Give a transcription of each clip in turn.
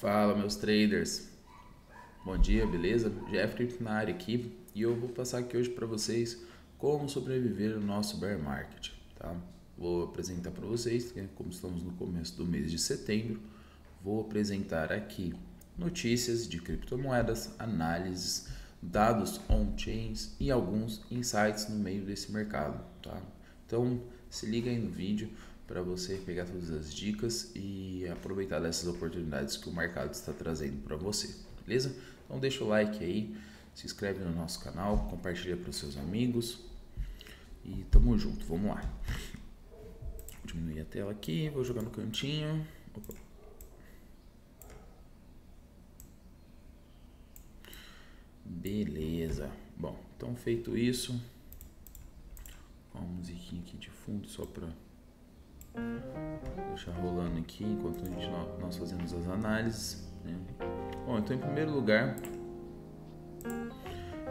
Fala, meus traders, bom dia, beleza? Jeffrey na área aqui e eu vou passar aqui hoje para vocês como sobreviver no nosso bear market, tá? Vou apresentar para vocês, como estamos no começo do mês de setembro, vou apresentar aqui notícias de criptomoedas, análises, dados on-chains e alguns insights no meio desse mercado, tá? Então se liga aí no vídeo para você pegar todas as dicas e aproveitar dessas oportunidades que o mercado está trazendo para você, beleza? Então deixa o like aí, se inscreve no nosso canal, compartilha para os seus amigos e tamo junto, vamos lá. Vou diminuir a tela aqui, vou jogar no cantinho. Opa. Beleza, bom, então feito isso, uma musiquinha aqui de fundo só para deixar rolando aqui enquanto nós fazemos as análises, né? Bom, então em primeiro lugar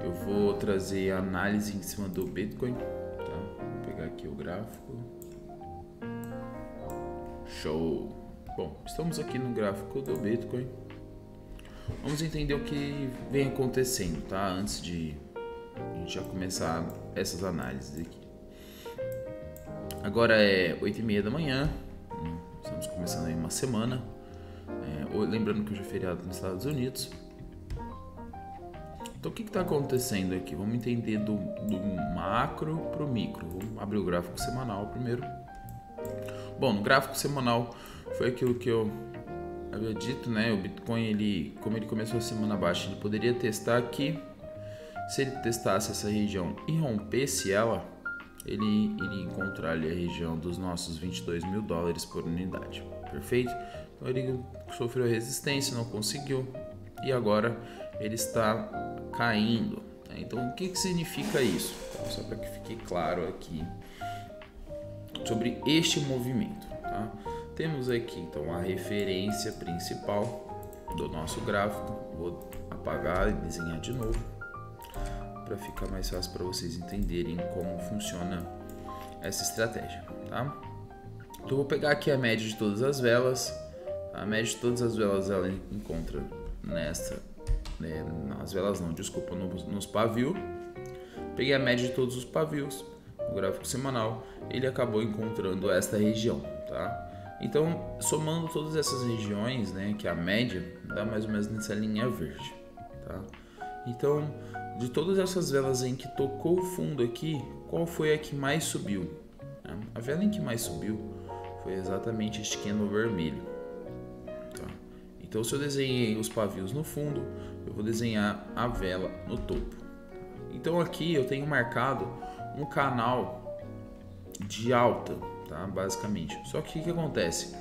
eu vou trazer a análise em cima do Bitcoin, tá? Vou pegar aqui o gráfico. Show! Bom, estamos aqui no gráfico do Bitcoin. Vamos entender o que vem acontecendo, tá? Antes de a gente já começar essas análises aqui. Agora é 8h30 da manhã, estamos começando aí uma semana, lembrando que hoje é feriado nos Estados Unidos. Então o que está acontecendo aqui? Vamos entender do macro para o micro. Vamos abrir o gráfico semanal primeiro. Bom, no gráfico semanal foi aquilo que eu havia dito, né? O Bitcoin, como ele começou a semana baixa, ele poderia testar aqui. Se ele testasse essa região e rompesse ela, ele iria encontrar ali a região dos nossos 22 mil dólares por unidade, perfeito? Então ele sofreu resistência, não conseguiu e agora ele está caindo, né? Então o que significa isso? Então, só para que fique claro aqui sobre este movimento, tá? Temos aqui então a referência principal do nosso gráfico, vou apagar e desenhar de novo para ficar mais fácil para vocês entenderem como funciona essa estratégia, tá? Então eu vou pegar aqui a média de todas as velas. A média de todas as velas ela encontra nesta, né, nas velas não, desculpa, nos pavios. Peguei a média de todos os pavios no gráfico semanal, ele acabou encontrando esta região, tá? Então somando todas essas regiões, né, que a média dá mais ou menos nessa linha verde, tá? Então de todas essas velas em que tocou o fundo aqui, qual foi a que mais subiu? A vela em que mais subiu foi exatamente este candle vermelho, tá? Então se eu desenhei os pavios no fundo, eu vou desenhar a vela no topo. Então aqui eu tenho marcado um canal de alta, tá? Basicamente. Só que o que acontece?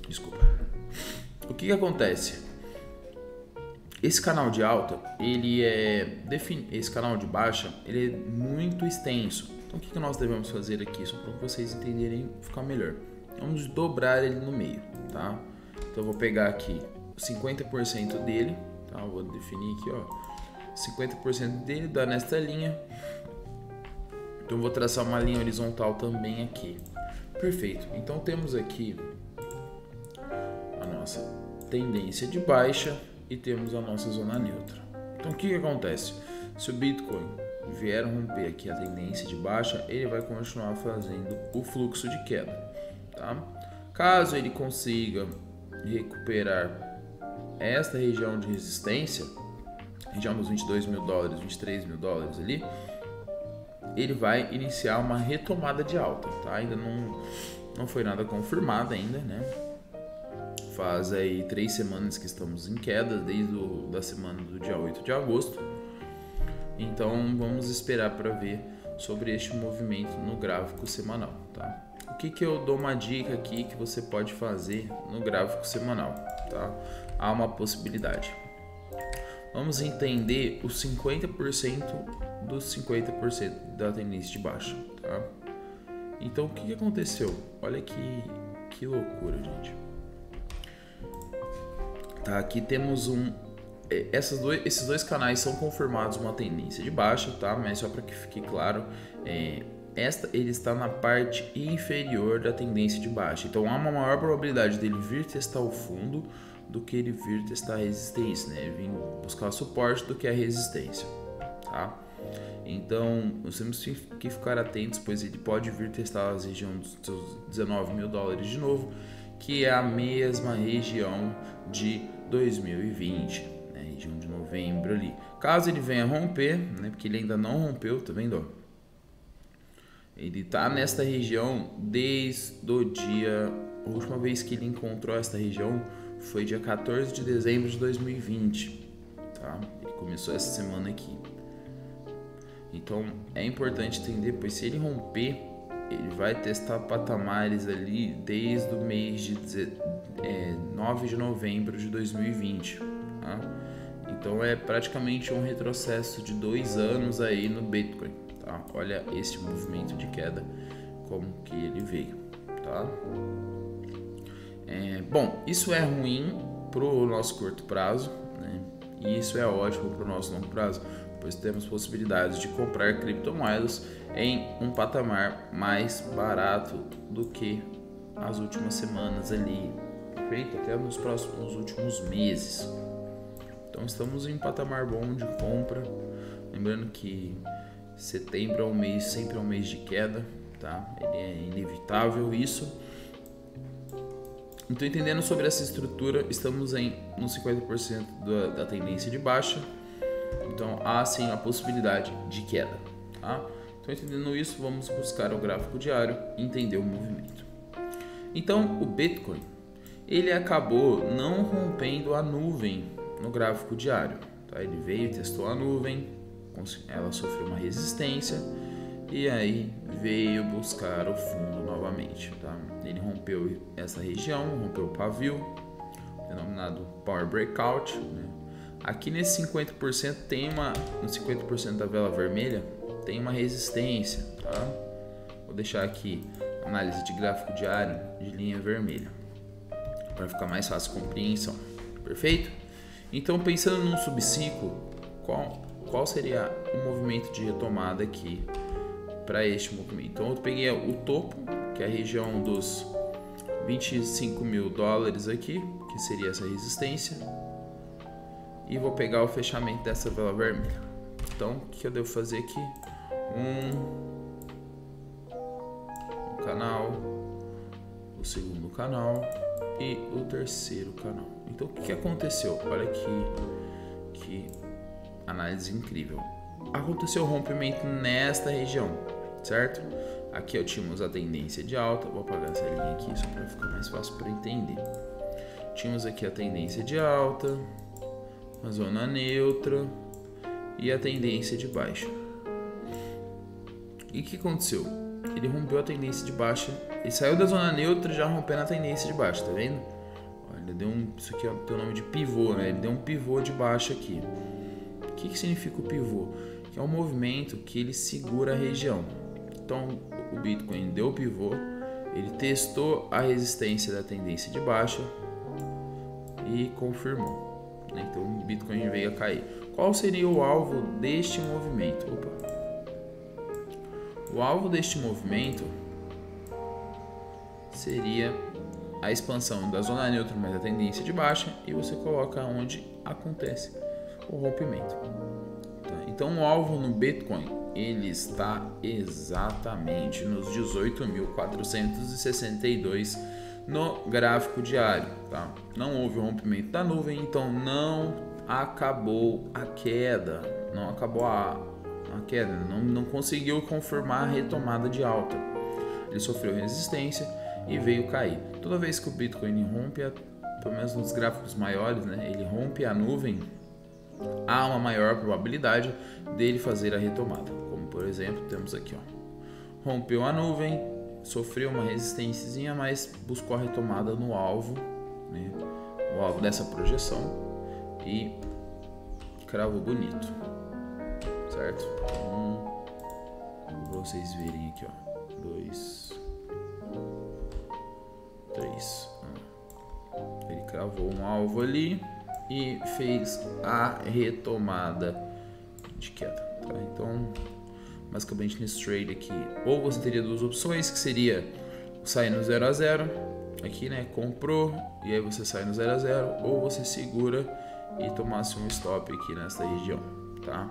Desculpa. O que acontece? Esse canal de alta, esse canal de baixa, ele é muito extenso. Então o que nós devemos fazer aqui, só para vocês entenderem, ficar melhor. Vamos dobrar ele no meio, tá? Então eu vou pegar aqui 50% dele, tá? Eu vou definir aqui, ó, 50% dele, dar nesta linha. Então eu vou traçar uma linha horizontal também aqui. Perfeito. Então temos aqui a nossa tendência de baixa e temos a nossa zona neutra. Então o que acontece? Se o Bitcoin vier romper aqui a tendência de baixa, ele vai continuar fazendo o fluxo de queda, tá? Caso ele consiga recuperar esta região de resistência, região dos 22 mil dólares, 23 mil dólares ali, ele vai iniciar uma retomada de alta, tá? Ainda não foi nada confirmado ainda, né? Faz aí 3 semanas que estamos em queda, desde da semana do dia 8 de agosto. Então vamos esperar para ver sobre este movimento no gráfico semanal, tá? O que eu dou uma dica aqui que você pode fazer no gráfico semanal, tá? Há uma possibilidade. Vamos entender os 50% dos 50% da tendência de baixa, tá? Então o que aconteceu? Olha que loucura, gente. Tá, aqui temos esses dois canais são confirmados uma tendência de baixa, tá? Mas só para que fique claro, ele está na parte inferior da tendência de baixa. Então há uma maior probabilidade dele vir testar o fundo do que ele vir testar a resistência, né? Ele vir buscar suporte do que a resistência, tá? Então nós temos que ficar atentos, pois ele pode vir testar a região dos seus 19 mil dólares de novo, que é a mesma região de 2020, né? Região de novembro ali. Caso ele venha romper, né? Porque ele ainda não rompeu, tá vendo? Ele está nesta região desde o dia... A última vez que ele encontrou esta região foi dia 14 de dezembro de 2020, tá? Ele começou essa semana aqui. Então é importante entender, pois se ele romper, ele vai testar patamares ali desde o mês de 9 de novembro de 2020, tá? Então é praticamente um retrocesso de 2 anos aí no Bitcoin, tá? Olha esse movimento de queda, como que ele veio, tá? Bom, isso é ruim para o nosso curto prazo, né? E isso é ótimo para o nosso longo prazo, pois temos possibilidades de comprar criptomoedas em um patamar mais barato do que as últimas semanas ali, feito até nos últimos meses. Então estamos em um patamar bom de compra, lembrando que setembro é um mês, sempre é um mês de queda, tá? Ele é inevitável isso. Então, entendendo sobre essa estrutura, estamos nos 50% da tendência de baixa. Então, há sim a possibilidade de queda, tá? Então, entendendo isso, vamos buscar o gráfico diário e entender o movimento. Então, o Bitcoin, ele acabou não rompendo a nuvem no gráfico diário, tá? Ele veio, testou a nuvem, ela sofreu uma resistência e aí veio buscar o fundo novamente, tá? Ele rompeu essa região, rompeu o pavio, denominado Power Breakout, né? Aqui nesse 50% no 50% da vela vermelha tem uma resistência, tá? Vou deixar aqui análise de gráfico diário de linha vermelha para ficar mais fácil a compreensão, perfeito? Então, pensando num subciclo, qual seria o movimento de retomada aqui para este movimento? Então, eu peguei o topo, que é a região dos 25 mil dólares aqui, que seria essa resistência, e vou pegar o fechamento dessa vela vermelha. Então, o que eu devo fazer aqui? Um canal, o segundo canal e o terceiro canal. Então, o que aconteceu? Olha que análise incrível. Aconteceu o rompimento nesta região, certo? Aqui eu tínhamos a tendência de alta. Vou apagar essa linha aqui só para ficar mais fácil para entender. Tínhamos aqui a tendência de alta, a zona neutra e a tendência de baixa. E o que aconteceu? Ele rompeu a tendência de baixa. Ele saiu da zona neutra já rompendo a tendência de baixa, tá vendo? Olha, isso aqui tem o nome de pivô, né? Ele deu um pivô de baixa aqui. O que significa o pivô? Que é um movimento que ele segura a região. Então, o Bitcoin deu o pivô, ele testou a resistência da tendência de baixa e confirmou. Então, o Bitcoin veio a cair. Qual seria o alvo deste movimento? O alvo deste movimento seria a expansão da zona neutra mais a tendência de baixa, e você coloca onde acontece o rompimento. Então, o alvo no Bitcoin, ele está exatamente nos 18.462 no gráfico diário, tá? Não houve o rompimento da nuvem, então não acabou a queda, não acabou a queda, não conseguiu confirmar a retomada de alta. Ele sofreu resistência e veio cair. Toda vez que o Bitcoin rompe, pelo menos nos gráficos maiores, né, ele rompe a nuvem, há uma maior probabilidade dele fazer a retomada. Como por exemplo, temos aqui, ó, rompeu a nuvem, sofreu uma resistênciazinha, mas buscou a retomada no alvo, né, o alvo dessa projeção, e cravou bonito, certo? Para vocês verem aqui, ó, 2, 3, ele cravou um alvo ali e fez a retomada de queda, tá? Então, basicamente nesse trade aqui, ou você teria duas opções, que seria sair no 0 a 0 aqui, né, comprou e aí você sai no 0 a 0, ou você segura e tomasse um stop aqui nessa região, tá?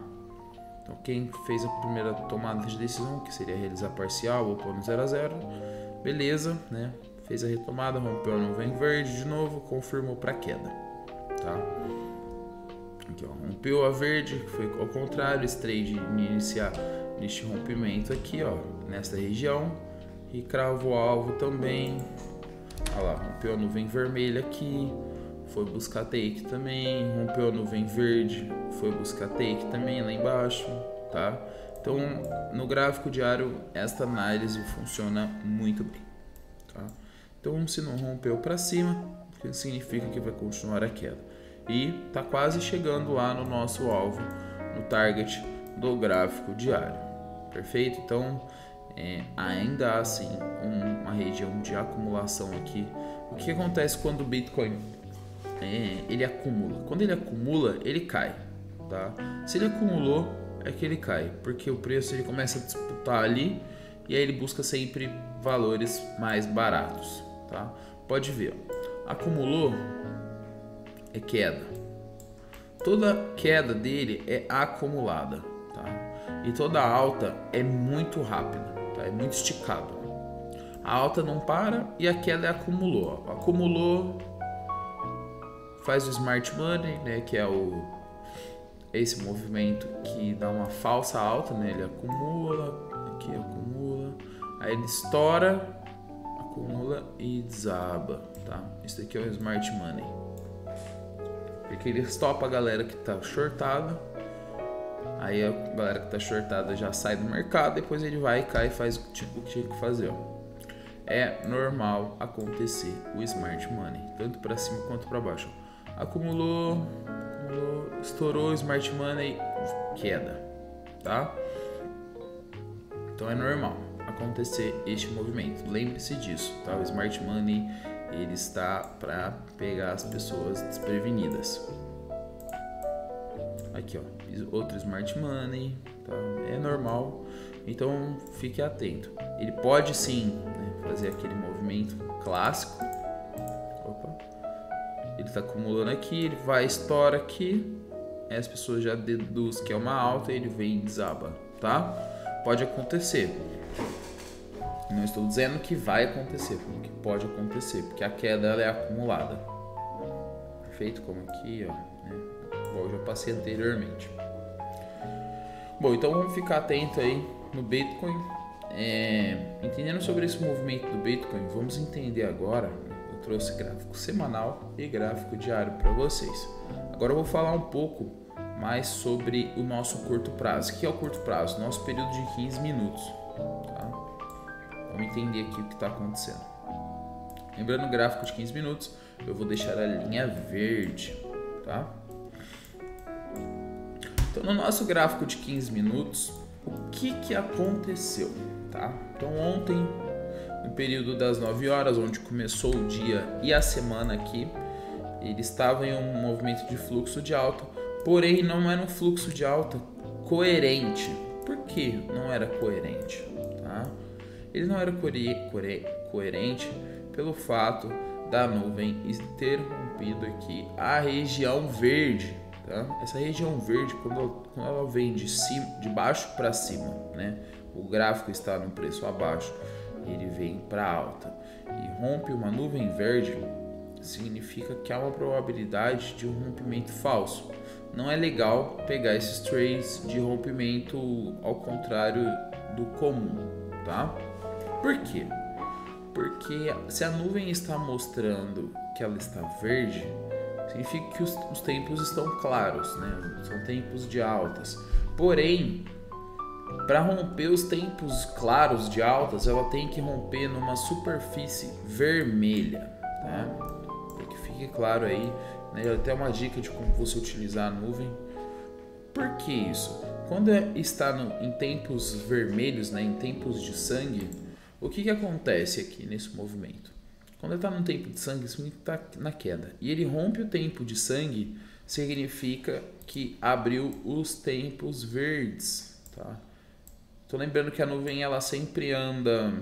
Então quem fez a primeira tomada de decisão, que seria realizar parcial ou pôr no 0 a 0, beleza, né? Fez a retomada, rompeu a nuvem verde de novo, confirmou para queda, tá? Aqui, ó, rompeu a verde, foi ao contrário, esse trade iniciar neste rompimento aqui, ó, nesta região, e cravou o alvo também. Olha lá, rompeu a nuvem vermelha aqui, foi buscar take também, rompeu a nuvem verde, foi buscar take também lá embaixo, tá? Então, no gráfico diário, esta análise funciona muito bem, tá? Então, se não rompeu para cima, significa que vai continuar a queda. E tá quase chegando lá no nosso alvo, no target do gráfico diário, perfeito? Então, ainda há assim uma região de acumulação aqui. O que acontece quando o Bitcoin ele acumula? Quando ele acumula, ele cai, tá? Se ele acumulou, é que ele cai, porque o preço ele começa a disputar ali e aí ele busca sempre valores mais baratos, tá? Pode ver, ó. Acumulou é queda. Toda queda dele é acumulada, tá? E toda alta é muito rápida, tá? É muito esticado. A alta não para e a queda acumulou. Ó. Acumulou, faz o smart money, né? Que é esse movimento que dá uma falsa alta, né? Ele acumula, aqui acumula, aí ele estoura, acumula e desaba, tá? Isso daqui é o smart money. Porque ele stopa a galera que tá shortada, aí a galera que tá shortada já sai do mercado, depois ele vai e cai e faz o que tinha que fazer, ó. É normal acontecer o smart money, tanto para cima quanto para baixo. Acumulou, estourou o smart money, queda, tá? Então é normal acontecer este movimento. Lembre-se disso, tá? O smart money ele está para pegar as pessoas desprevenidas. Aqui, ó, outro smart money, tá? É normal. Então fique atento. Ele pode sim, né, fazer aquele movimento clássico. Opa. Ele está acumulando aqui, ele vai, estoura aqui. As pessoas já deduzem que é uma alta e ele vem e desaba, tá? Pode acontecer. Não estou dizendo que vai acontecer, porque pode acontecer, porque a queda ela é acumulada. Perfeito? Como aqui, ó, né? Igual eu já passei anteriormente. Bom, então vamos ficar atento aí no Bitcoin. Entendendo sobre esse movimento do Bitcoin, vamos entender agora. Eu trouxe gráfico semanal e gráfico diário para vocês. Agora eu vou falar um pouco mais sobre o nosso curto prazo. O que é o curto prazo? Nosso período de 15 minutos. Tá? Vamos entender aqui o que está acontecendo. Lembrando o gráfico de 15 minutos, eu vou deixar a linha verde. Tá? Então, no nosso gráfico de 15 minutos, o que aconteceu? Tá? Então, ontem, no período das 9 horas, onde começou o dia e a semana aqui, ele estava em um movimento de fluxo de alta, porém não era um fluxo de alta coerente. Por que não era coerente? Tá? Ele não era coerente pelo fato da nuvem ter rompido aqui a região verde. Tá? Essa região verde, quando ela vem de baixo para cima, né? O gráfico está no preço abaixo, ele vem para alta e rompe uma nuvem verde, significa que há uma probabilidade de um rompimento falso. Não é legal pegar esses trades de rompimento ao contrário do comum, tá? Por quê? Porque se a nuvem está mostrando que ela está verde, significa que os tempos estão claros, né? São tempos de altas. Porém, para romper os tempos claros de altas, ela tem que romper numa superfície vermelha, tá? Para que fique claro aí, né? Até uma dica de como você utilizar a nuvem. Por que isso? Quando está em tempos vermelhos, né? Em tempos de sangue, o que acontece aqui nesse movimento? Quando ele está no tempo de sangue, isso está na queda. E ele rompe o tempo de sangue, significa que abriu os tempos verdes, tá? Então lembrando que a nuvem ela sempre anda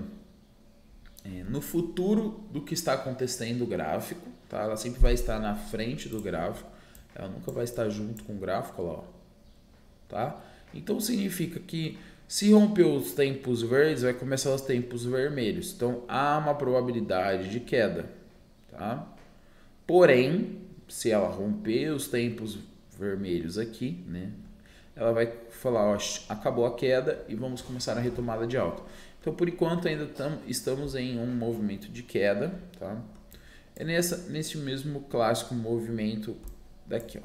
no futuro do que está acontecendo no gráfico, tá? Ela sempre vai estar na frente do gráfico, ela nunca vai estar junto com o gráfico, olha lá, ó, tá? Então significa que se romper os tempos verdes, vai começar os tempos vermelhos. Então há uma probabilidade de queda, tá? Porém, se ela romper os tempos vermelhos aqui, né? Ela vai falar, ó, acabou a queda e vamos começar a retomada de alta. Então, por enquanto, ainda estamos em um movimento de queda, tá? É nesse mesmo clássico movimento daqui, ó,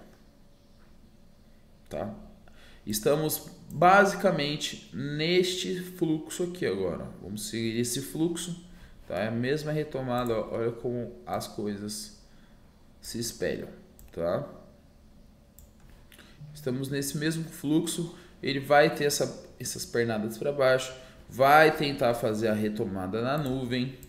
tá? Estamos basicamente neste fluxo aqui agora. Vamos seguir esse fluxo, tá? É a mesma retomada, ó, olha como as coisas se espelham, tá? Estamos nesse mesmo fluxo, ele vai ter essas pernadas para baixo, vai tentar fazer a retomada na nuvem.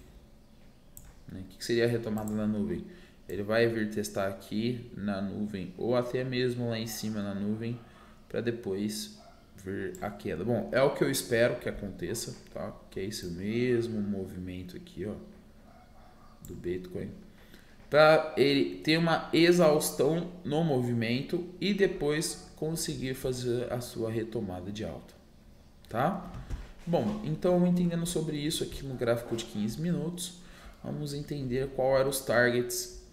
O que seria a retomada na nuvem? Ele vai vir testar aqui na nuvem ou até mesmo lá em cima na nuvem para depois vir a queda. Bom, é o que eu espero que aconteça, tá? Que é esse mesmo movimento aqui, ó, do Bitcoin, para ele ter uma exaustão no movimento e depois conseguir fazer a sua retomada de alta, tá? Bom, então entendendo sobre isso aqui no gráfico de 15 minutos, vamos entender qual eram os targets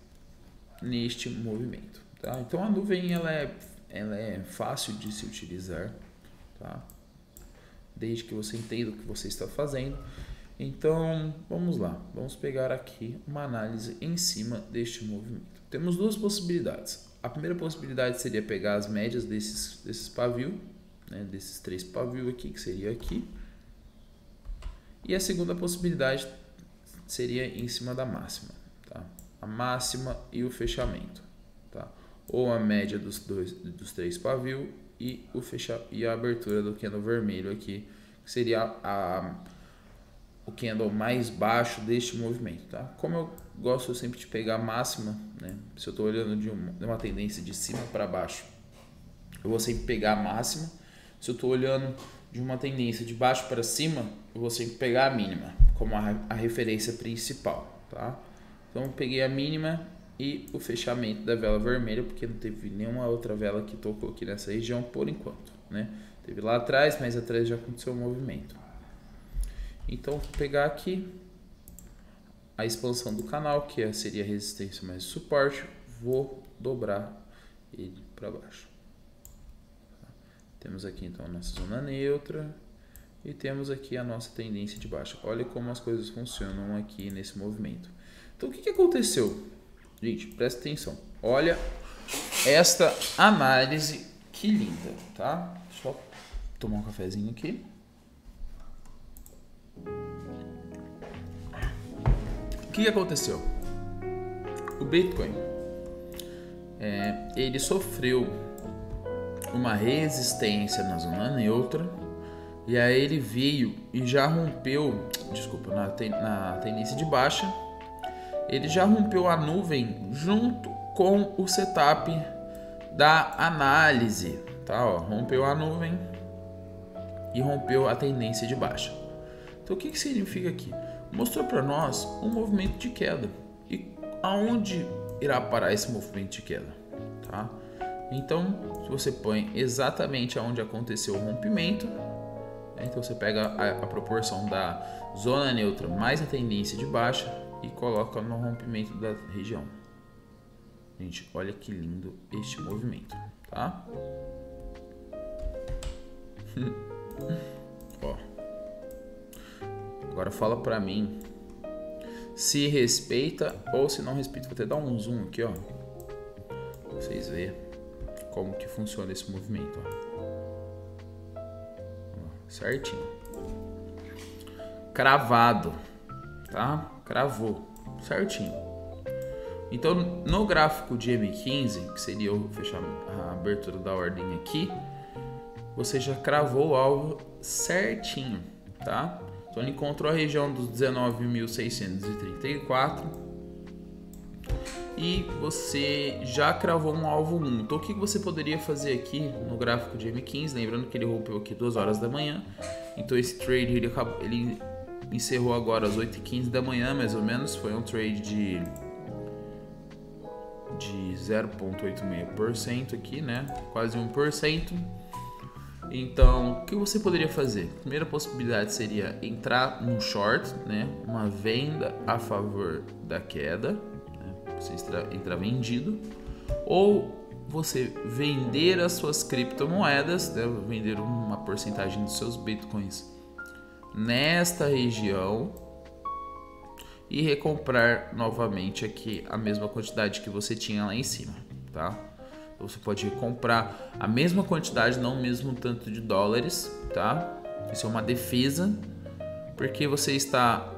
neste movimento, tá? Então a nuvem ela é fácil de se utilizar, tá? Desde que você entenda o que você está fazendo. Então, vamos lá. Vamos pegar aqui uma análise em cima deste movimento. Temos duas possibilidades. A primeira possibilidade seria pegar as médias desses pavios, né, desses 3 pavios aqui, que seria aqui. E a segunda possibilidade seria em cima da máxima, tá? A máxima e o fechamento, tá? Ou a média dos 3 pavios e a abertura do candle vermelho aqui, que seria o candle mais baixo deste movimento, tá? Como eu gosto sempre de pegar a máxima, né? Se eu estou olhando de uma tendência de cima para baixo, eu vou sempre pegar a máxima. Se eu estou olhando de uma tendência de baixo para cima, eu vou sempre pegar a mínima como a referência principal, tá? Então eu peguei a mínima e o fechamento da vela vermelha, porque não teve nenhuma outra vela que tocou aqui nessa região por enquanto, né? Teve lá atrás, mas atrás já aconteceu o movimento. Então, vou pegar aqui a expansão do canal, que seria resistência mais suporte, vou dobrar ele para baixo. Temos aqui então a nossa zona neutra e temos aqui a nossa tendência de baixa. Olha como as coisas funcionam aqui nesse movimento. Então, o que aconteceu? Gente, presta atenção. Olha esta análise, que linda, tá? Deixa eu tomar um cafezinho aqui. O que aconteceu? O Bitcoin ele sofreu uma resistência na zona neutra e aí ele veio e já rompeu, desculpa, na tendência de baixa, ele já rompeu a nuvem junto com o setup da análise, tá? Ó, rompeu a nuvem e rompeu a tendência de baixa. Então o que significa aqui? Mostrou para nós um movimento de queda. E aonde irá parar esse movimento de queda? Tá? Então, se você põe exatamente aonde aconteceu o rompimento, né? Então você pega a proporção da zona neutra mais a tendência de baixa e coloca no rompimento da região. Gente, olha que lindo este movimento, tá? Ó. Agora fala pra mim se respeita ou se não respeita. Vou até dar um zoom aqui, ó, pra vocês verem como que funciona esse movimento, ó. Certinho, cravado, tá? Cravou certinho. Então no gráfico de M15, que seria a abertura da ordem aqui, você já cravou o alvo certinho, tá? Então ele encontrou a região dos 19.634 e você já cravou um alvo 1. Então o que você poderia fazer aqui no gráfico de M15, lembrando que ele rompeu aqui 2 horas da manhã, Então esse trade ele encerrou agora às 8h15 da manhã, mais ou menos. Foi um trade de 0,86% aqui, né? Quase 1%. Então, o que você poderia fazer? A primeira possibilidade seria entrar no short, né? Uma venda a favor da queda, né? Você entrar vendido, ou você vender as suas criptomoedas, né? Vender uma porcentagem dos seus bitcoins nesta região e recomprar novamente aqui a mesma quantidade que você tinha lá em cima, tá? Você pode comprar a mesma quantidade, não o mesmo tanto de dólares, tá? Isso é uma defesa, porque você está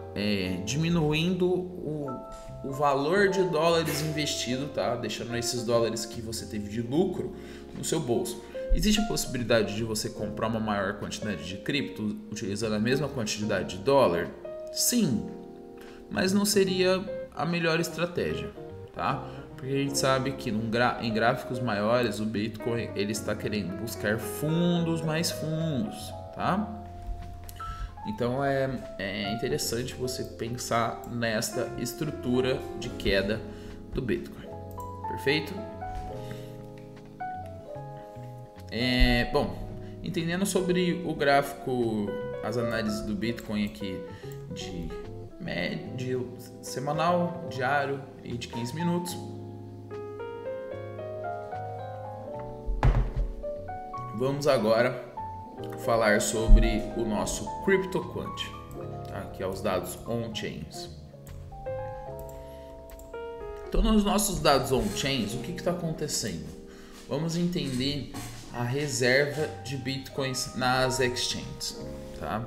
diminuindo o valor de dólares investido, tá? Deixando esses dólares que você teve de lucro no seu bolso. Existe a possibilidade de você comprar uma maior quantidade de cripto utilizando a mesma quantidade de dólar? Sim, mas não seria a melhor estratégia, tá? Porque a gente sabe que em gráficos maiores o Bitcoin ele está querendo buscar mais fundos, tá? Então é interessante você pensar nesta estrutura de queda do Bitcoin, perfeito? Bom, entendendo sobre o gráfico, as análises do Bitcoin aqui de semanal, diário e de 15 minutos. Vamos agora falar sobre o nosso CryptoQuant, tá? Que é os dados on-chains. Então, nos nossos dados on-chains, o que está acontecendo? Vamos entender a reserva de bitcoins nas exchanges, tá?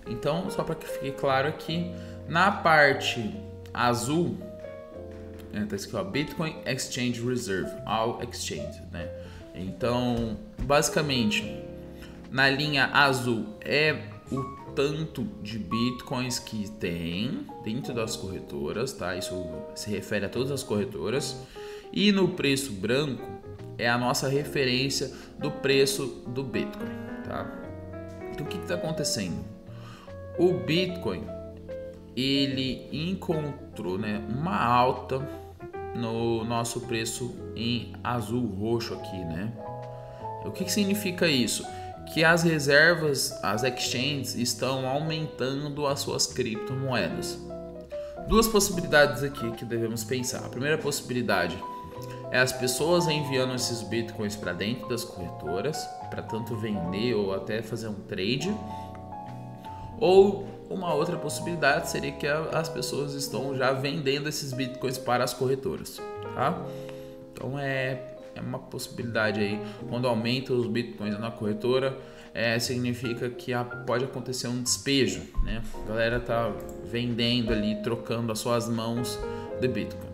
Então, só para que fique claro aqui, na parte azul, tá escrito ó, Bitcoin Exchange Reserve, All Exchange, né? Então, basicamente, na linha azul é o tanto de bitcoins que tem dentro das corretoras, tá? Isso se refere a todas as corretoras. E no preço branco é a nossa referência do preço do Bitcoin, tá? Então, o que está acontecendo? O Bitcoin, ele encontrou, né, uma alta no nosso preço em azul roxo aqui, né? O que significa isso? Que as reservas, as exchanges estão aumentando as suas criptomoedas. Duas possibilidades aqui que devemos pensar. A primeira possibilidade é as pessoas enviando esses bitcoins para dentro das corretoras, para tanto vender ou até fazer um trade. Ou uma outra possibilidade seria que as pessoas estão já vendendo esses bitcoins para as corretoras, tá? Então é uma possibilidade aí. Quando aumenta os bitcoins na corretora, significa que pode acontecer um despejo, né? A galera tá vendendo ali, trocando as suas mãos de bitcoin.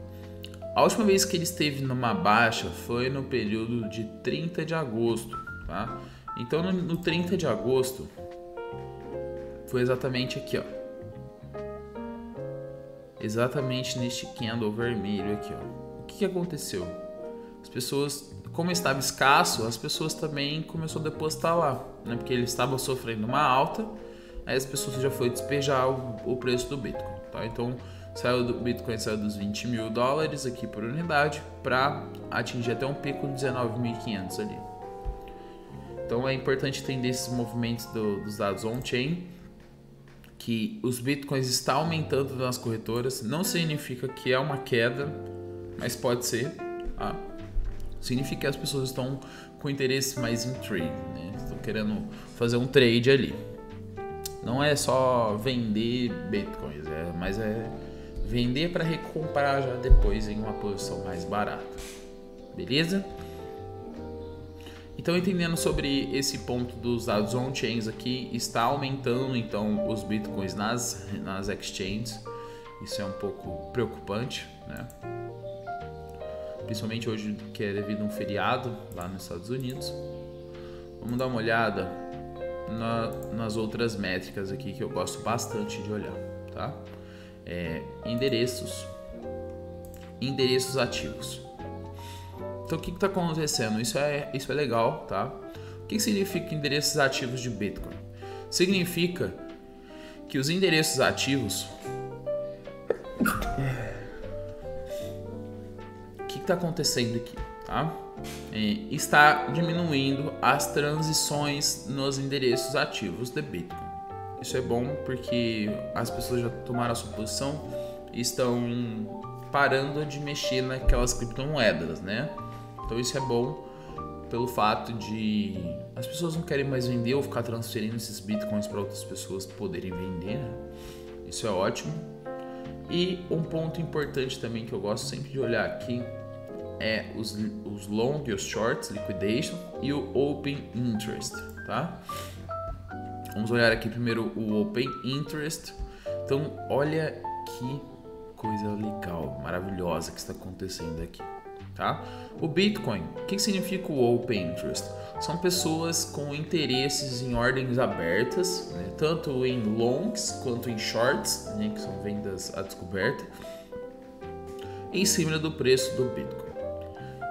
A última vez que ele esteve numa baixa foi no período de 30 de agosto, tá? Então no 30 de agosto foi exatamente aqui, ó. Exatamente neste candle vermelho aqui, ó. O que aconteceu? As pessoas, como estava escasso, as pessoas também começaram a depositar lá, né? Porque ele estava sofrendo uma alta, aí as pessoas já foram despejar o preço do Bitcoin, tá? Então o Bitcoin saiu dos 20 mil dólares aqui por unidade para atingir até um pico de 19.500 ali. Então é importante entender esses movimentos dos dados on-chain, que os bitcoins estão aumentando nas corretoras, não significa que é uma queda, mas pode ser, tá? Significa que as pessoas estão com interesse mais em trade, né? Estão querendo fazer um trade ali. Não é só vender bitcoins, mas é vender para recomprar já depois em uma posição mais barata. Beleza? Então, entendendo sobre esse ponto dos dados on-chains aqui, está aumentando então os bitcoins nas exchanges. Isso é um pouco preocupante, né? Principalmente hoje, que é devido a um feriado lá nos Estados Unidos. Vamos dar uma olhada nas outras métricas aqui que eu gosto bastante de olhar, tá? Endereços ativos. Então, o que está acontecendo? Isso é legal, tá? O que significa endereços ativos de Bitcoin? significa que os endereços ativos... O que está acontecendo aqui? Tá? Está diminuindo as transições nos endereços ativos de Bitcoin. Isso é bom porque as pessoas já tomaram a sua posição e estão parando de mexer naquelas criptomoedas, né? Então isso é bom pelo fato de as pessoas não querem mais vender ou ficar transferindo esses bitcoins para outras pessoas poderem vender, né? Isso é ótimo. E um ponto importante também que eu gosto sempre de olhar aqui é os long e os shorts, liquidation e o open interest, tá? Vamos olhar aqui primeiro o open interest. Então, olha que coisa legal, maravilhosa que está acontecendo aqui, tá? O Bitcoin, o que significa o open interest? São pessoas com interesses em ordens abertas, né? Tanto em longs quanto em shorts, né? Que são vendas à descoberta, em cima do preço do Bitcoin.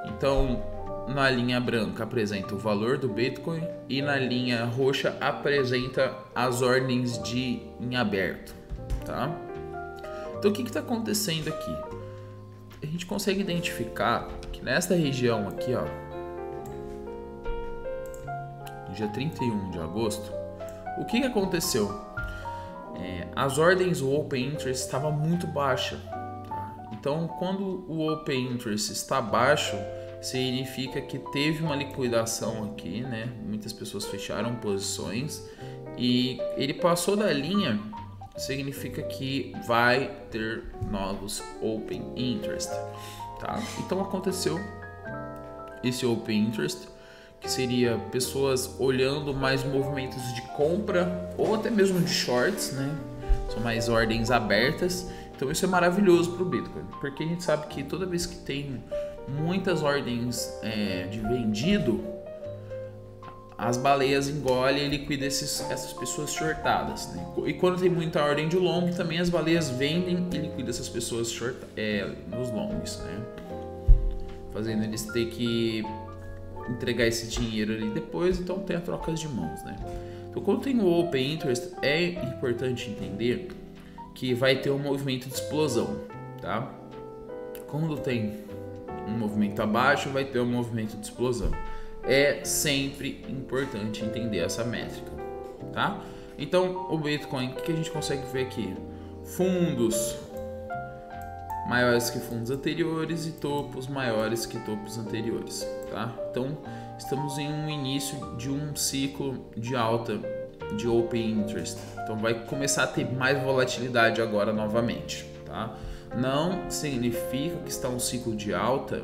Então, na linha branca apresenta o valor do Bitcoin e na linha roxa apresenta as ordens em aberto, tá? Então, o que está acontecendo aqui? A gente consegue identificar que nesta região aqui, ó, no dia 31 de agosto, o que aconteceu? As ordens do Open Interest estavam muito baixas. Tá? Então, quando o Open Interest está baixo, significa que teve uma liquidação aqui, né? Muitas pessoas fecharam posições e ele passou da linha, significa que vai ter novos Open Interest, tá? Então aconteceu esse Open Interest, que seria pessoas olhando mais movimentos de compra ou até mesmo de shorts, né? São mais ordens abertas. Então isso é maravilhoso para o Bitcoin, porque a gente sabe que toda vez que tem muitas ordens de vendido, as baleias engolem e liquidam essas pessoas shortadas, né? E quando tem muita ordem de long, também as baleias vendem e liquidam essas pessoas nos longs, né? Fazendo eles ter que entregar esse dinheiro ali depois, então tem a troca de mãos, né? Então quando tem o Open Interest, é importante entender que vai ter um movimento de explosão, tá? Quando tem um movimento abaixo, vai ter um movimento de explosão. É sempre importante entender essa métrica, tá? Então, o Bitcoin, o que a gente consegue ver aqui? Fundos maiores que fundos anteriores e topos maiores que topos anteriores, tá? Então, estamos em um início de um ciclo de alta de Open Interest. Então, vai começar a ter mais volatilidade agora novamente, tá? Não significa que está um ciclo de alta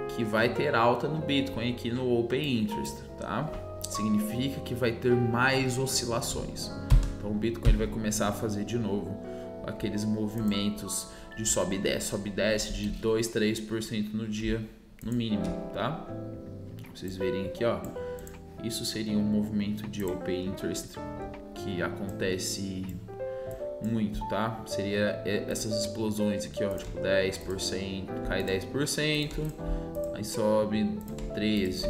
que vai ter alta no Bitcoin aqui no Open Interest, tá? Significa que vai ter mais oscilações. Então o Bitcoin vai começar a fazer de novo aqueles movimentos de sobe e desce de 2, 3% no dia, no mínimo, tá? Vocês verem aqui, ó, isso seria um movimento de Open Interest que acontece muito, tá? Seria essas explosões aqui, ó, tipo 10%, cai 10%, aí sobe 13%.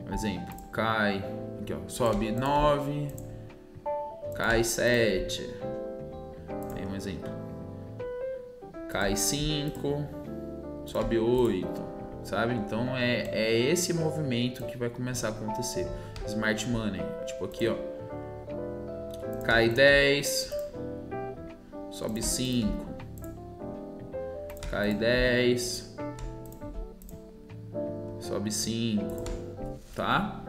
Um exemplo, cai, aqui ó, sobe 9%, cai 7%. Aí um exemplo, cai 5%, sobe 8%, sabe? Então é esse movimento que vai começar a acontecer. Smart Money, tipo aqui, ó, cai 10%, sobe 5%, cai 10%, sobe 5%, tá?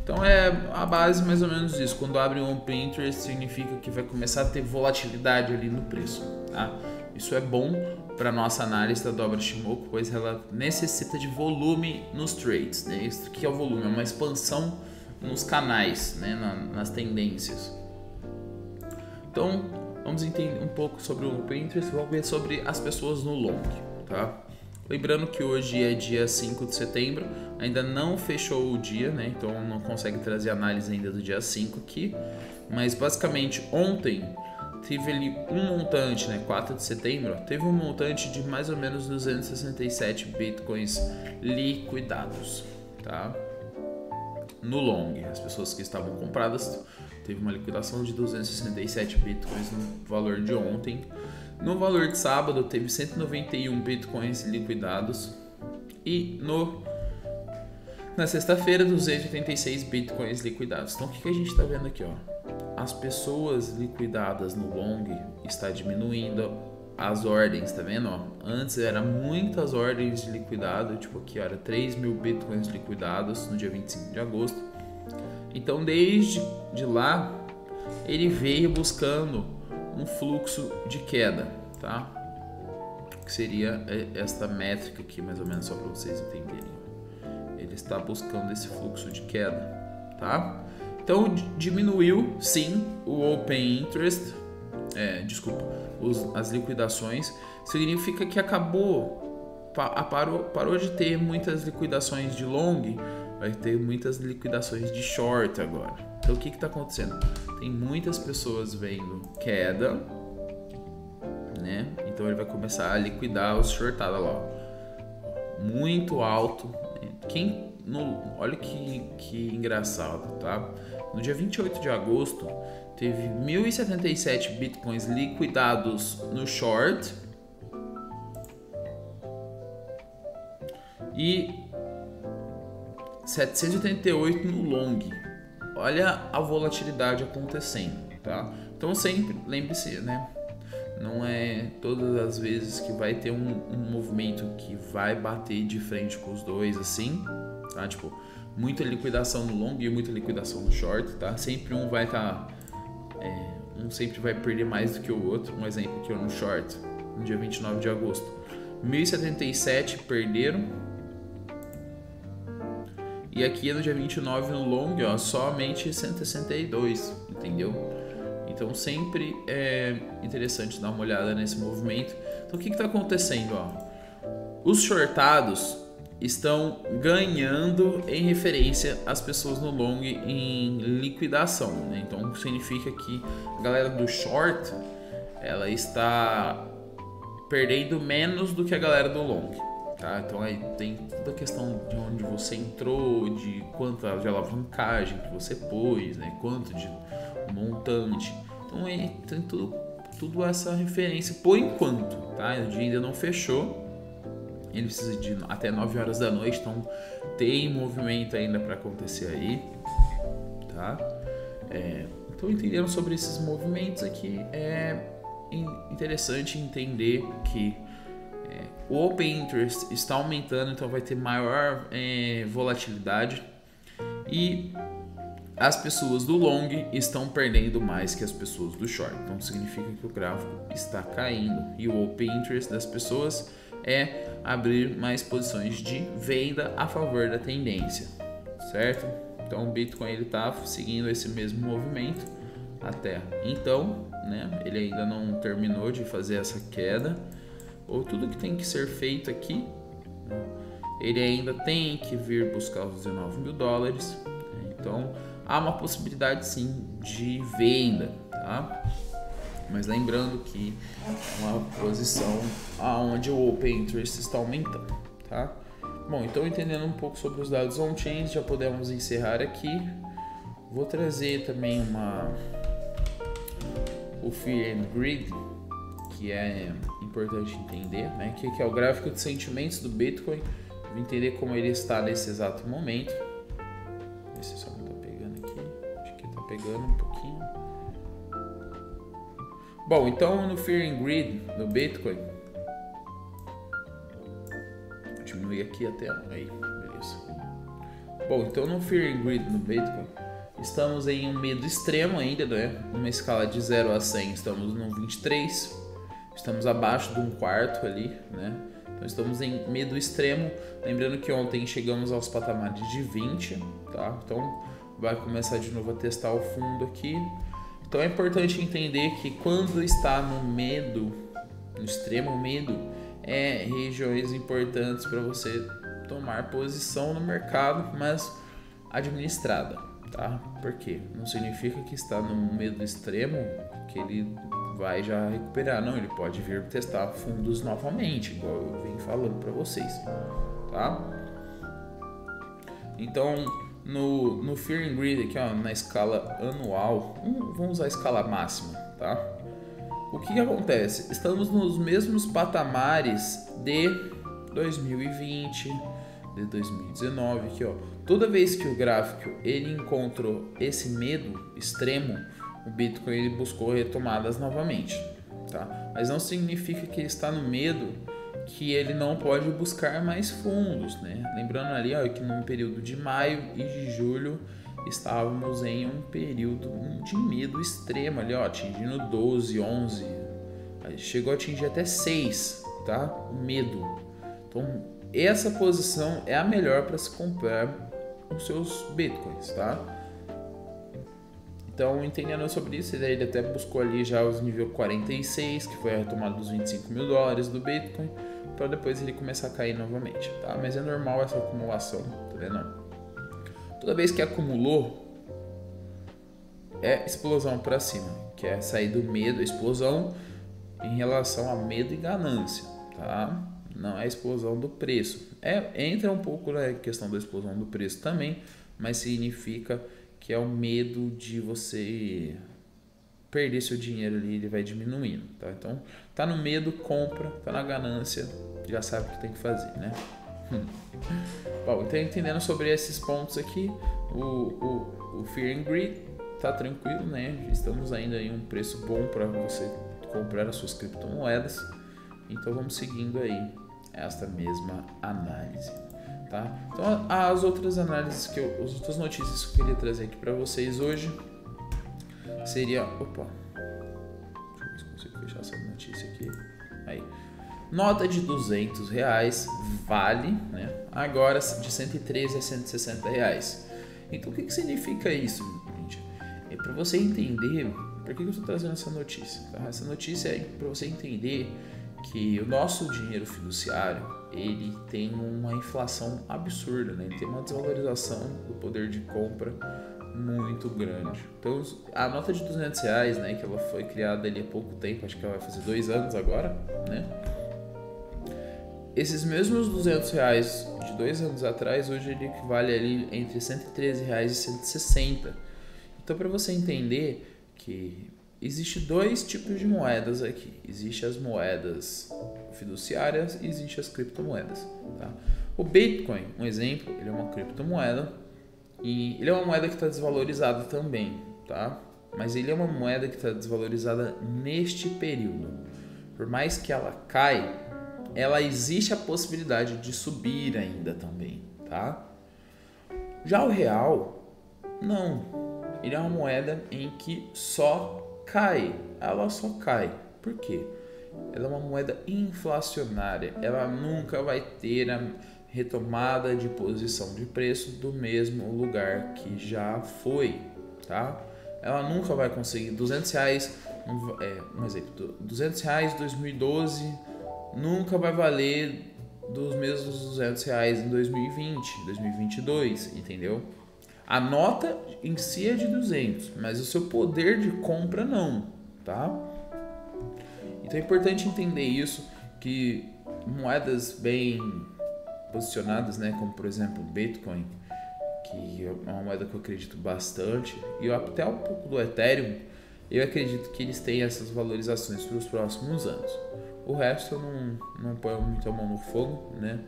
Então é a base mais ou menos isso. Quando abre um Open Interest, significa que vai começar a ter volatilidade ali no preço, tá? Isso é bom para nossa análise da dobra Shimoku, pois ela necessita de volume nos trades, né? Isso que é o volume, é uma expansão nos canais, né? Nas tendências. Então vamos entender um pouco sobre o Open Interest, vamos ver sobre as pessoas no long, tá? Lembrando que hoje é dia 5 de setembro, ainda não fechou o dia, né? Então não consegue trazer análise ainda do dia 5 aqui. Mas basicamente ontem teve ali um montante, né? 4 de setembro, teve um montante de mais ou menos 267 bitcoins liquidados, tá? No long, as pessoas que estavam compradas teve uma liquidação de 267 bitcoins no valor de ontem. No valor de sábado teve 191 bitcoins liquidados e na sexta-feira 286 bitcoins liquidados. Então o que a gente está vendo aqui, ó? As pessoas liquidadas no long está diminuindo as ordens, tá vendo? Ó? Antes era muitas ordens de liquidado, tipo aqui era 3 mil bitcoins liquidados no dia 25 de agosto. Então desde lá ele veio buscando um fluxo de queda, tá? Que seria esta métrica aqui, mais ou menos, só para vocês entenderem. Ele está buscando esse fluxo de queda, tá? Então diminuiu sim o open interest, as liquidações. Significa que parou de ter muitas liquidações de long, vai ter muitas liquidações de short agora. Então o que está acontecendo? Tem muitas pessoas vendo queda, né? Então ele vai começar a liquidar os shortados lá, ó. Muito alto. Olha que engraçado, tá? No dia 28 de agosto teve 1.077 bitcoins liquidados no short e 788 no long. Olha a volatilidade acontecendo, tá? Então sempre lembre-se, né? Não é todas as vezes que vai ter um movimento que vai bater de frente com os dois assim, tá? Tipo, muita liquidação no long e muita liquidação no short, tá? Sempre um vai estar... um sempre vai perder mais do que o outro. Um exemplo aqui, ó, no short, no dia 29 de agosto. 1.077 perderam. E aqui no dia 29 no long, ó, somente 162, entendeu? Então sempre é interessante dar uma olhada nesse movimento. Então o que está acontecendo? Ó? Os shortados estão ganhando em referência às pessoas no long em liquidação, né? Então significa que a galera do short ela está perdendo menos do que a galera do long, tá? Então aí tem toda a questão de onde você entrou, de quanto de alavancagem que você pôs, né? Quanto de montante. Então tem tudo essa referência por enquanto, tá? O dia ainda não fechou. Ele precisa de até 9 horas da noite, então tem movimento ainda para acontecer aí, tá? Então entendendo sobre esses movimentos aqui, é interessante entender que o open interest está aumentando, então vai ter maior volatilidade e as pessoas do long estão perdendo mais que as pessoas do short. Então significa que o gráfico está caindo e o open interest das pessoas é abrir mais posições de venda a favor da tendência, certo? Então o Bitcoin ele está seguindo esse mesmo movimento até então, né? Ele ainda não terminou de fazer essa queda. Ou tudo que tem que ser feito aqui, né? Ele ainda tem que vir buscar os 19 mil dólares. Então há uma possibilidade sim de venda, tá? Mas lembrando que é uma posição onde o open interest está aumentando, tá? Bom, então entendendo um pouco sobre os dados on-chain, já podemos encerrar aqui. Vou trazer também o Fear and Greed, que é importante entender, né? Que é o gráfico de sentimentos do Bitcoin. Vou entender como ele está nesse exato momento. Esse só não está pegando aqui. Acho que está pegando um pouquinho. Bom, então no Fear and Greed do Bitcoin, vou diminuir aqui até aí, beleza. Bom, então no Fear and Greed no Bitcoin, estamos em um medo extremo ainda, né? Numa escala de 0 a 100, estamos no 23, estamos abaixo de um quarto ali, né? Então estamos em medo extremo, lembrando que ontem chegamos aos patamares de 20, tá? Então vai começar de novo a testar o fundo aqui. Então é importante entender que quando está no medo, no extremo medo, regiões importantes para você tomar posição no mercado, mas administrada, tá? Por quê? Não significa que está no medo extremo que ele vai já recuperar, não, ele pode vir testar fundos novamente, igual eu venho falando para vocês, tá? Então no Fear and Greed aqui, ó, na escala anual, vamos usar a escala máxima, tá? O que acontece? Estamos nos mesmos patamares de 2020, de 2019, aqui, ó. Toda vez que o gráfico ele encontrou esse medo extremo, o Bitcoin ele buscou retomadas novamente, tá? Mas não significa que ele está no medo que ele não pode buscar mais fundos, né? Lembrando ali, ó, que no período de maio e de julho estávamos em um período de medo extremo ali, ó, atingindo 12, 11, chegou a atingir até 6, tá? O medo. Então, essa posição é a melhor para se comprar os seus bitcoins, tá? Então, entendendo sobre isso, ele até buscou ali já os nível 46, que foi a retomada dos $25.000 do Bitcoin, para depois ele começar a cair novamente, tá? Mas é normal essa acumulação, tá vendo? Toda vez que acumulou, é explosão para cima, que é sair do medo, explosão em relação a medo e ganância, tá? Não é explosão do preço. Entra um pouco na questão da explosão do preço também, mas significa que é o medo de você perder seu dinheiro ali, ele vai diminuindo, tá? Então, tá no medo, compra, tá na ganância, já sabe o que tem que fazer, né? Bom, então entendendo sobre esses pontos aqui, o Fear and Greed tá tranquilo, né? Estamos ainda em um preço bom para você comprar as suas criptomoedas. Então vamos seguindo aí esta mesma análise, tá? Então as outras análises as outras notícias que eu queria trazer aqui para vocês hoje seria, deixa eu ver se consigo fechar essa notícia aqui. Aí, nota de R$200 vale, né? Agora de 113 a 160 reais. Então o que significa isso, gente? É para você entender por que eu estou trazendo essa notícia, tá? Essa notícia é para você entender que o nosso dinheiro fiduciário ele tem uma inflação absurda, né? Ele tem uma desvalorização do poder de compra muito grande. Então a nota de R$200, né, que ela foi criada ali há pouco tempo, acho que ela vai fazer 2 anos agora, né? Esses mesmos R$200 de 2 anos atrás, hoje ele equivale ali entre R$113 e 160. Então para você entender que existe 2 tipos de moedas aqui. Existem as moedas fiduciárias e existem as criptomoedas, tá? O Bitcoin, um exemplo, ele é uma criptomoeda e ele é uma moeda que está desvalorizada também, tá? Mas ele é uma moeda que está desvalorizada neste período. Por mais que ela caia, ela existe a possibilidade de subir ainda também, tá? Já o real, não. Ele é uma moeda em que só cai. Ela só cai. Por quê? Ela é uma moeda inflacionária. Ela nunca vai ter a retomada de posição de preço do mesmo lugar que já foi, tá? Ela nunca vai conseguir R$200, um exemplo, R$200 em 2012 nunca vai valer dos mesmos R$200 em 2020, 2022, entendeu? A nota em si é de 200, mas o seu poder de compra não, tá? Então é importante entender isso, que moedas bem posicionadas, né, como por exemplo o Bitcoin, que é uma moeda que eu acredito bastante, e até um pouco do Ethereum, eu acredito que eles têm essas valorizações para os próximos anos. O resto eu não ponho muito a mão no fogo, né?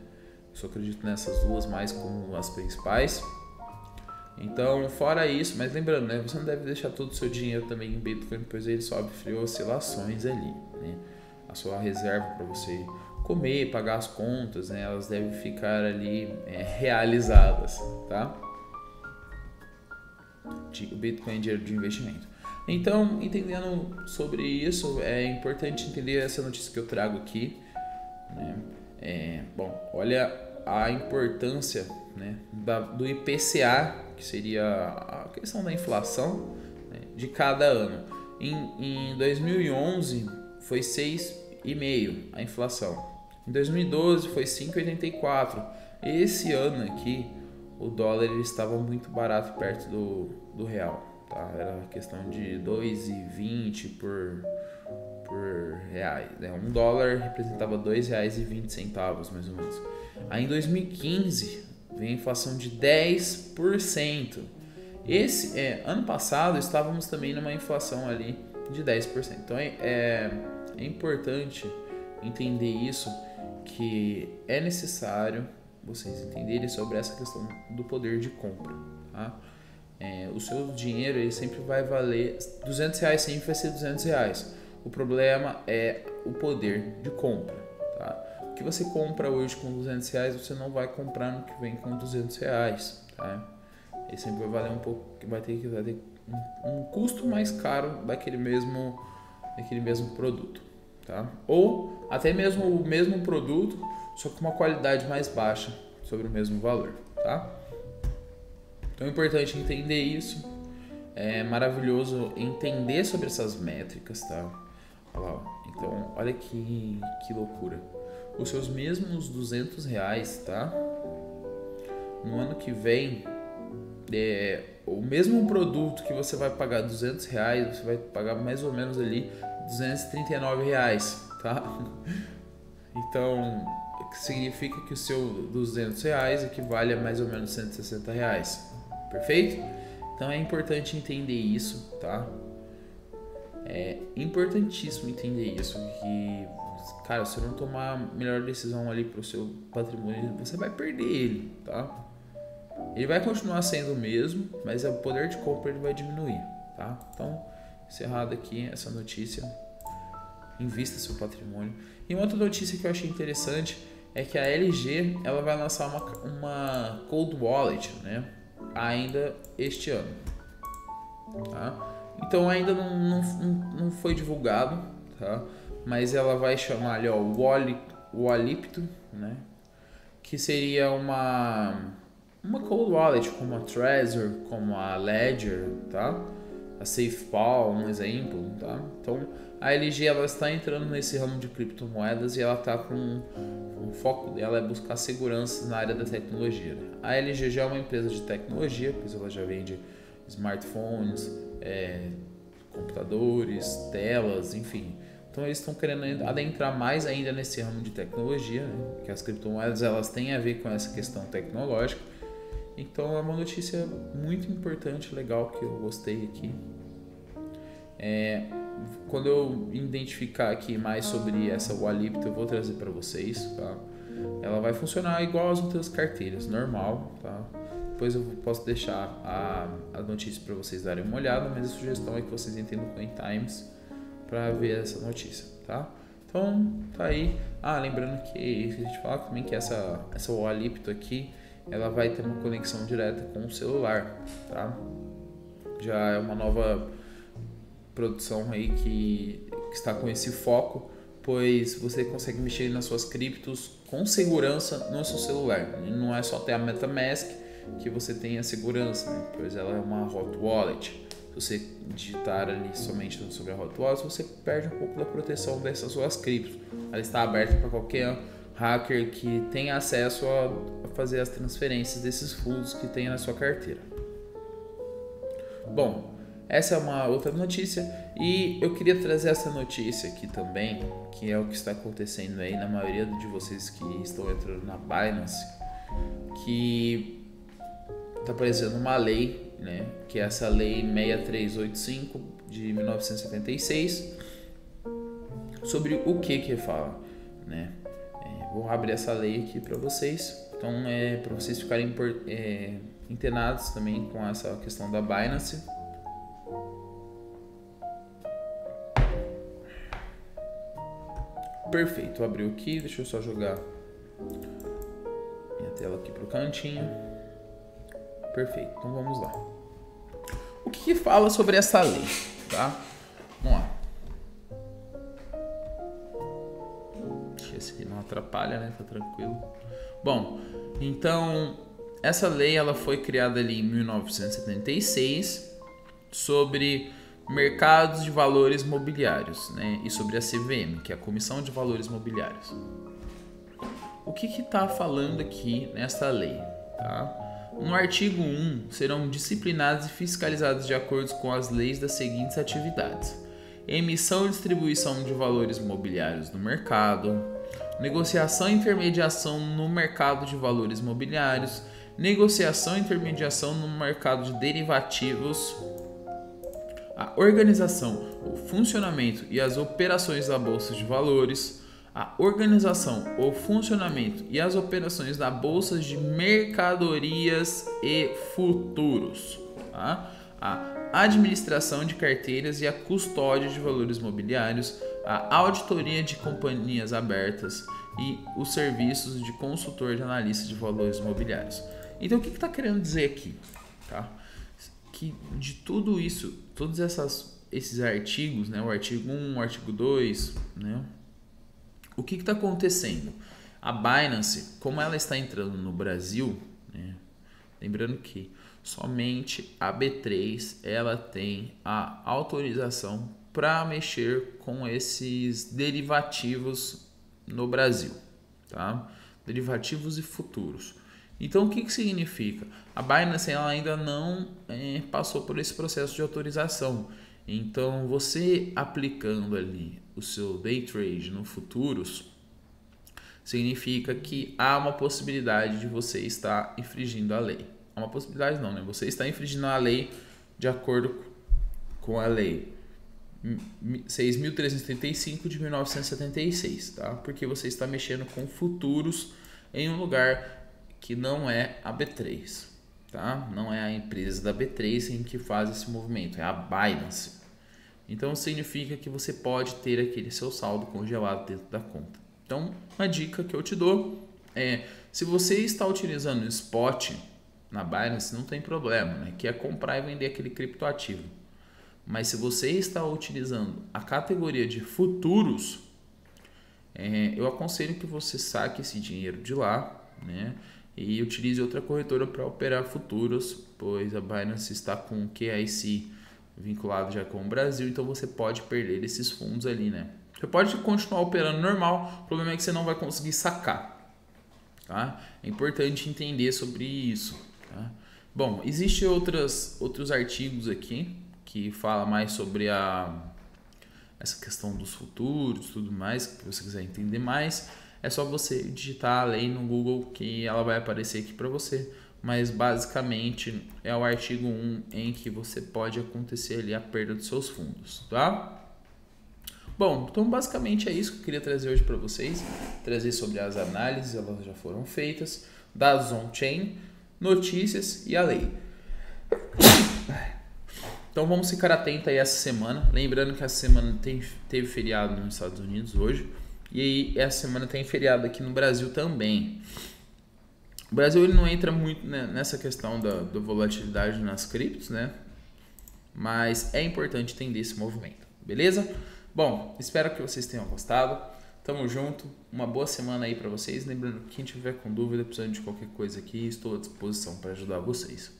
Eu só acredito nessas duas mais como as principais. Então, fora isso, mas lembrando, né, você não deve deixar todo o seu dinheiro também em Bitcoin, pois ele sofre oscilações ali, né? A sua reserva para você comer, pagar as contas, né, elas devem ficar ali realizadas, tá? O Bitcoin é dinheiro de investimento. Então, entendendo sobre isso, é importante entender essa notícia que eu trago aqui, né? Bom, olha a importância, né, do IPCA, que seria a questão da inflação, né, de cada ano. Em 2011 foi 6,5% a inflação. Em 2012 foi 5,84%. Esse ano aqui o dólar ele estava muito barato, perto do real, tá? Era questão de 2,20 por reais, né? $1 representava R$2,20 mais ou menos. Aí em 2015 vem a inflação de 10%. Ano passado estávamos também numa inflação ali de 10%. Então é importante entender isso, que é necessário vocês entenderem sobre essa questão do poder de compra, tá? O seu dinheiro ele sempre vai valer R$200, sempre vai ser R$200. O problema é o poder de compra, tá? O que você compra hoje com R$200, você não vai comprar no que vem com R$200, tá? Ele sempre vai valer um pouco, vai ter um custo mais caro daquele mesmo produto, tá? Ou até mesmo o mesmo produto, só com uma qualidade mais baixa sobre o mesmo valor, tá? Então é importante entender isso. É maravilhoso entender sobre essas métricas, tá? Olha lá, ó. Então, olha que loucura. Os seus mesmos R$200, tá? No ano que vem, o mesmo produto que você vai pagar R$200, você vai pagar mais ou menos ali R$239, tá? Então, significa que o seu R$200 equivale a mais ou menos R$160, perfeito? Então é importante entender isso, tá? É importantíssimo entender isso, que, cara, se você não tomar a melhor decisão ali pro seu patrimônio, você vai perder ele, tá? Ele vai continuar sendo o mesmo, mas o poder de compra ele vai diminuir, tá? Então, encerrado aqui essa notícia, invista seu patrimônio. E uma outra notícia que eu achei interessante é que a LG ela vai lançar uma Cold Wallet, né? Ainda este ano, tá? Então ainda não foi divulgado, tá? Mas ela vai chamar ali, ó, o Alipto, né? Que seria uma Cold Wallet, como a Trezor, como a Ledger, tá? A SafePal, um exemplo, tá? Então a LG ela está entrando nesse ramo de criptomoedas e ela está com o foco dela é buscar segurança na área da tecnologia, né? A LG já é uma empresa de tecnologia, pois ela já vende smartphones, computadores, telas, enfim. Então eles estão querendo adentrar mais ainda nesse ramo de tecnologia, né? Porque as criptomoedas elas têm a ver com essa questão tecnológica. Então é uma notícia muito importante, legal, que eu gostei aqui. Quando eu identificar aqui mais sobre essa Walipto, eu vou trazer para vocês, tá? Ela vai funcionar igual as outras carteiras, normal, tá? Depois eu posso deixar a notícia para vocês darem uma olhada, mas a sugestão é que vocês entrem no CoinTimes para ver essa notícia, tá? Então, tá aí. Lembrando que a gente fala também que essa Walipto aqui, ela vai ter uma conexão direta com o celular, tá? Já é uma nova produção aí que está com esse foco, pois você consegue mexer nas suas criptos com segurança no seu celular. E não é só ter a MetaMask que você tem a segurança, né? Pois ela é uma hot wallet. Se você digitar ali somente sobre a hot wallet, você perde um pouco da proteção dessas suas criptos. Ela está aberta para qualquer hacker que tenha acesso a fazer as transferências desses fundos que tem na sua carteira. Bom, essa é uma outra notícia e eu queria trazer essa notícia aqui também, que é o que está acontecendo aí na maioria de vocês que estão entrando na Binance, que está aparecendo uma lei, né, que é essa lei 6385 de 1976, sobre o que fala, né? Vou abrir essa lei aqui para vocês, então para vocês ficarem antenados também com essa questão da Binance. Perfeito, abriu aqui, deixa eu só jogar minha tela aqui pro cantinho. Perfeito, então vamos lá. O que fala sobre essa lei, tá? Vamos lá. Deixa esse não atrapalha, né? Tá tranquilo. Bom, então essa lei ela foi criada ali em 1976 sobre mercados de valores mobiliários, né? E sobre a CVM, que é a Comissão de Valores Mobiliários. O que está falando aqui nessa lei, tá? No artigo 1, serão disciplinados e fiscalizados de acordo com as leis das seguintes atividades: emissão e distribuição de valores mobiliários no mercado, negociação e intermediação no mercado de valores mobiliários, negociação e intermediação no mercado de derivativos, a organização, o funcionamento e as operações da Bolsa de Valores, a organização, o funcionamento e as operações da Bolsa de Mercadorias e Futuros, tá? A administração de carteiras e a custódia de valores mobiliários, a auditoria de companhias abertas e os serviços de consultor de analista de valores mobiliários. Então, o que está querendo dizer aqui? Tá? Que de tudo isso, todos esses artigos, né, o artigo 1, o artigo 2, né, o que está acontecendo? A Binance, como ela está entrando no Brasil, né, lembrando que somente a B3 ela tem a autorização para mexer com esses derivativos no Brasil, tá? Derivativos e futuros. Então, o que significa? A Binance ela ainda não passou por esse processo de autorização. Então, você aplicando ali o seu day trade no futuros, significa que há uma possibilidade de você estar infringindo a lei. Há uma possibilidade não, né? Você está infringindo a lei de acordo com a lei 6.335 de 1976, tá? Porque você está mexendo com futuros em um lugar que não é a B3, tá? Não é a empresa da B3 em que faz esse movimento, é a Binance. Então significa que você pode ter aquele seu saldo congelado dentro da conta. Então, uma dica que eu te dou é, se você está utilizando o spot na Binance, não tem problema, né? Que é comprar e vender aquele criptoativo. Mas se você está utilizando a categoria de futuros, eu aconselho que você saque esse dinheiro de lá, né? E utilize outra corretora para operar futuros, pois a Binance está com o KYC vinculado já com o Brasil, então você pode perder esses fundos ali, né? Você pode continuar operando normal, o problema é que você não vai conseguir sacar, tá? É importante entender sobre isso, tá? Bom, existem outros artigos aqui que fala mais sobre essa questão dos futuros, tudo mais, que você quiser entender mais, é só você digitar a lei no Google que ela vai aparecer aqui para você. Mas basicamente é o artigo 1 em que você pode acontecer ali a perda dos seus fundos, tá? Bom, então basicamente é isso que eu queria trazer hoje para vocês, trazer sobre as análises, elas já foram feitas, dados on-chain, notícias e a lei. Então vamos ficar atento aí essa semana, lembrando que essa semana teve feriado nos Estados Unidos hoje, e aí essa semana tem feriado aqui no Brasil também. O Brasil ele não entra muito, né, nessa questão da volatilidade nas criptos, né? Mas é importante entender esse movimento, beleza? Bom, espero que vocês tenham gostado. Tamo junto, uma boa semana aí para vocês. Lembrando que quem tiver com dúvida, precisando de qualquer coisa aqui, estou à disposição para ajudar vocês.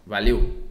Valeu!